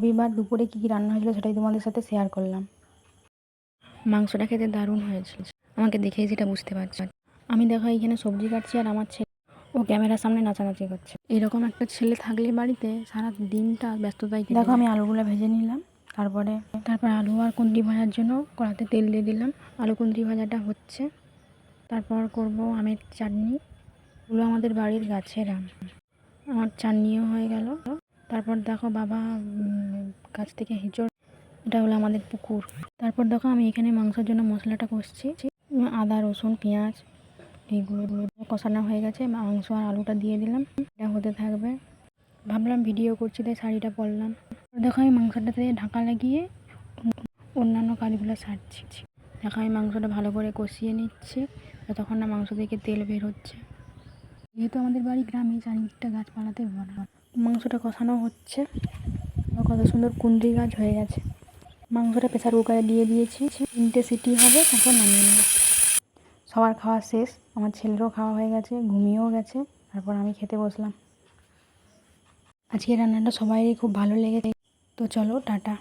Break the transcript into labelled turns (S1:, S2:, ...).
S1: রবিবার দুপুরে কী কী রান্না হয়েছিল সেটাই তোমাদের সাথে শেয়ার করলাম। মাংসটা খেতে দারুণ হয়েছিল, আমাকে দেখেই সেটা বুঝতে পারছি। আমি দেখো এখানে সবজি কাটছি আর আমার ছেলে ও ক্যামেরার সামনে নাচানাচি করছে। এরকম একটা ছেলে থাকলে বাড়িতে সারা দিনটা ব্যস্ততায় কেটে যায়। দেখো আমি আলুগুলো ভেজে নিলাম, তারপর আলু আর কুঁদরি ভাজার জন্য কড়াতে তেল দিয়ে দিলাম। আলু কুঁদরি ভাজাটা হচ্ছে, তারপর করব আমের চাটনি। ওগুলো আমাদের বাড়ির গাছের আম। আমার চাটনিও হয়ে গেল। তারপর দেখো বাবা গাছ থেকে হিঁচড়, এটা হলো আমাদের পুকুর। তারপর দেখো আমি এখানে মাংসের জন্য মশলাটা কষছি। আদা রসুন পেঁয়াজ এইগুলো কষানো হয়ে গেছে, মাংস আর আলুটা দিয়ে দিলাম, এটা হতে থাকবে। ভাবলাম ভিডিও করছি তাই শাড়িটা পরলাম। দেখো আমি মাংসটাতে ঢাকা লাগিয়ে অন্যান্য কাজগুলো সারছি। দেখো আমি মাংসটা ভালো করে কষিয়ে নিচ্ছি যতক্ষণ না মাংস থেকে তেল বের হচ্ছে। যেহেতু আমাদের বাড়ি গ্রামে, চারিদিকটা গাছপালাতে ভরা। মাংসটা কষানো হচ্ছে, কত সুন্দর কুঁদরি গাছ হয়ে গেছে। মাংসটা প্রেসার কুকারে দিয়ে দিয়েছি, 3টে সিটি হবে, তারপর নামিয়ে নেব। সবার খাওয়া শেষ, আমার ছেলেরও খাওয়া হয়ে গেছে, ঘুমিয়েও গেছে। তারপর আমি খেতে বসলাম। আজকে রান্নাটা সবাই খুব ভালো লেগেছে। তো চলো টাটা।